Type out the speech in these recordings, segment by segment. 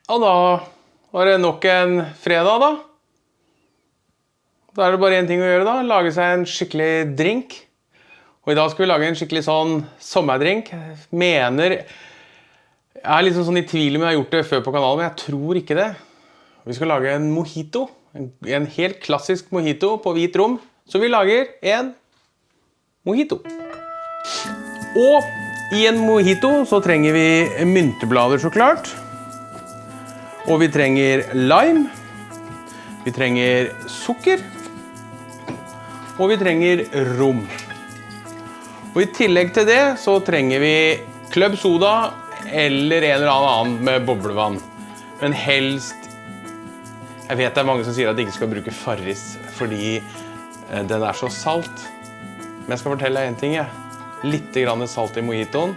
Og da var det nok en fredag da. Da er det bare en ting å gjøre da, lage seg en skikkelig drink. Og i dag skal vi lage en skikkelig sånn sommerdrink. Jeg er litt sånn i tvil om jeg har gjort det før på kanalen, men jeg tror ikke det. Vi skal lage en mojito, en helt klassisk mojito på hvit rom. Så vi lager en mojito. Og i en mojito så trenger vi mynteblader så klart. Og vi trenger lime. Vi trenger sukker. Og vi trenger rom. Og i tillegg til det så trenger vi club soda eller en eller annen med boblevann. Men helst, jeg vet det er mange som sier at de ikke skal bruke Farris fordi den er så salt. Men jeg skal fortelle deg en ting, Litt grann salt i mojitoen.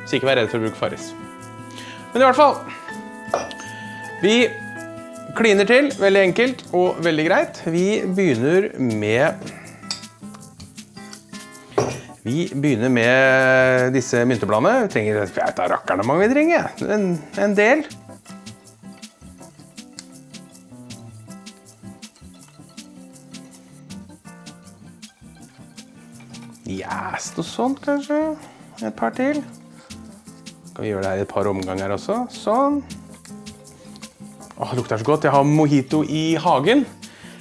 Så ikke vær redd for å bruke Farris. Men i hvert fall, vi kliner til, veldig enkelt og veldig greit. Vi begynner med disse myntebladene. Vi trenger, jeg vet da rakkerne mange vi trenger, en del. Yes, noe sånt kanskje. Et par til. Kan vi gjøre det her i et par omganger også. Sånn. Åh, det lukter så godt. Jeg har mojito i hagen.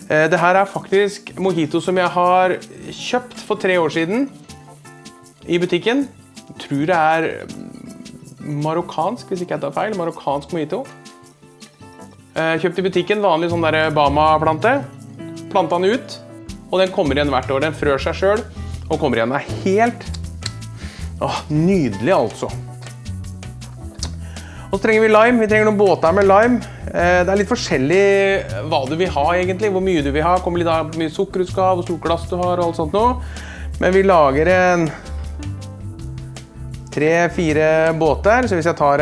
Det her er faktisk mojito som jeg har kjøpt for 3 år siden i butikken. Jeg tror det er marokkansk, hvis ikke jeg tar feil. Marokkansk mojito. Kjøpt i butikken, vanlig sånn der Bama-plante. Planta den ut, og den kommer igjen hvert år. Den frør seg selv, og kommer igjen. Den er helt nydelig altså. Og så trenger vi lime. Vi trenger noen båter med lime. Det er litt forskjellig hva du vil ha egentlig, hvor mye du vil ha. Kommer litt av hvor mye sukker du skal ha, hvor stort glass du har og alt sånt noe. Men vi lager en 3-4 båter, så hvis jeg tar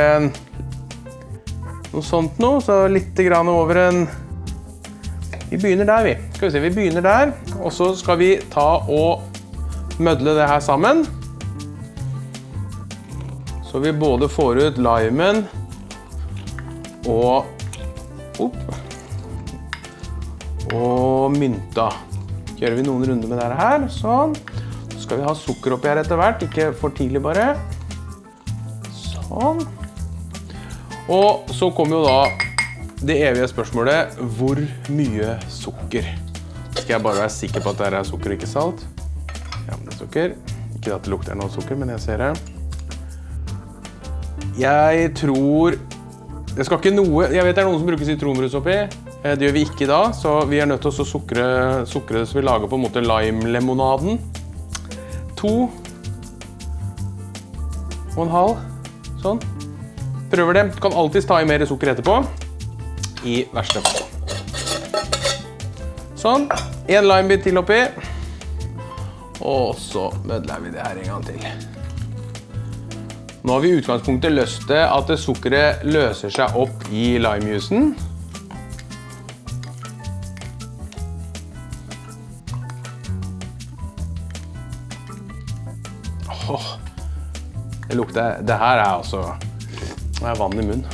noe sånt noe, så litt grann over en... Vi begynner der vi. Skal vi se, vi begynner der, og så skal vi ta og mødle det her sammen. Så vi både får ut limen og mynta. Gjør vi noen runder med dette her, sånn. Så skal vi ha sukker oppi her etter hvert, ikke for tidlig bare. Sånn. Og så kommer jo da det evige spørsmålet, hvor mye sukker? Skal jeg bare være sikker på at det er sukker og ikke salt? Ja, men det er sukker. Ikke at det lukter noe sukker, men jeg ser det. Jeg tror... Det skal ikke noe... Jeg vet det er noen som bruker sitronbrus oppi. Det gjør vi ikke da, så vi er nødt til å sukre det så vi lager på en måte lime-lemonaden. 2,5. Sånn. Prøver det. Du kan alltid ta i mer sukker etterpå. I verste fall. Sånn. En limebit til oppi. Og så mødler vi det her en gang til. Nå har vi i utgangspunktet lyst til at sukkeret løser seg opp i limejuicen. Det lukter... Det her er altså... Det er vann i munnen.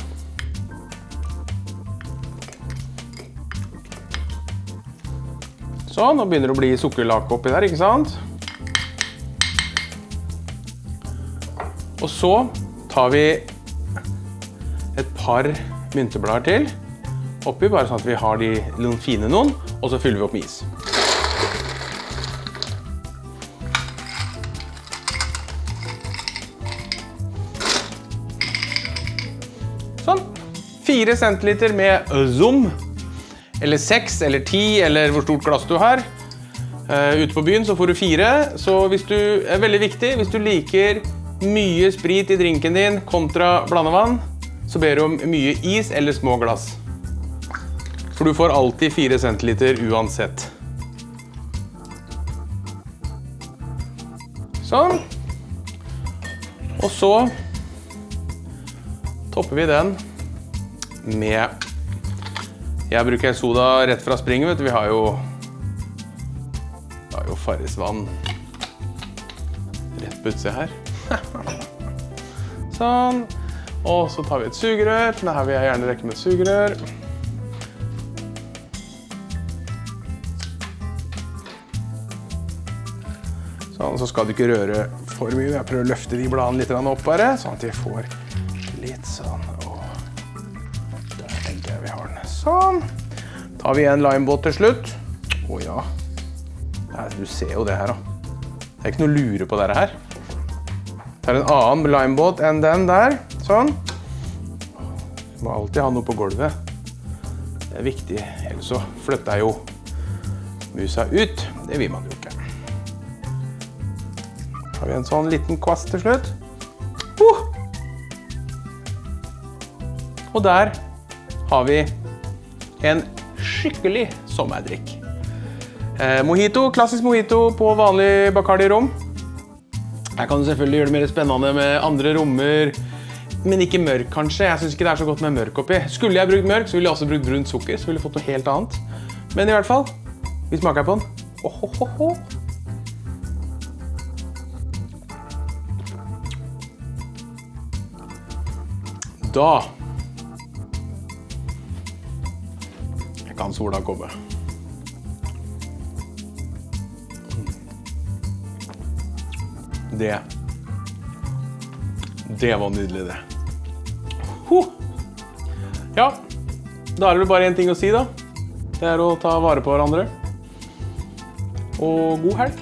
Sånn, nå begynner det å bli sukkerlake oppi der, ikke sant? Og så tar vi et par mynteblader til oppi, bare sånn at vi har de noen fine noen, og så fyller vi opp med is. Sånn. 4 centiliter med zoom, eller 6, eller 10, eller hvor stort glass du har. Ute på byen så får du 4, så hvis du, er veldig viktig, hvis du liker mye sprit i drinken din kontra blandevann, så ber du om mye is eller små glass. For du får alltid 4 centiliter uansett. Sånn. Og så topper vi den med... Jeg bruker soda rett fra springen, vet du. Vi har jo Farris vann rett på utsida her. Sånn. Og så tar vi et sugerør. Denne vil jeg gjerne rekke med et sugerør. Sånn, så skal du ikke røre for mye. Jeg prøver å løfte de bladene litt opp bare, sånn at vi får litt sånn. Der tenker jeg vi har den. Sånn. Tar vi en limebåt til slutt. Ja. Nei, du ser jo det her da. Det er ikke noe å lure på dette her. Tar en annen limebåt enn den der. Sånn. Du må alltid ha noe på gulvet. Det er viktig, ellers så flytter jeg jo musa ut. Det vil man jo ikke. Har vi en sånn liten kvast til slutt. Og der har vi en skikkelig sommerdrikk. Mojito, klassisk mojito på vanlig Bacardi-rom. Her kan du selvfølgelig gjøre det mer spennende med andre rommer, men ikke mørk kanskje. Jeg synes ikke det er så godt med mørk oppi. Skulle jeg brukt mørk, så ville jeg også brukt brunt sukker, så ville jeg fått noe helt annet. Men i hvert fall, vi smaker på den. Da kan sola komme. Det var nydelig det. Ja, da er det bare en ting å si da. Det er å ta vare på hverandre. Og god helg.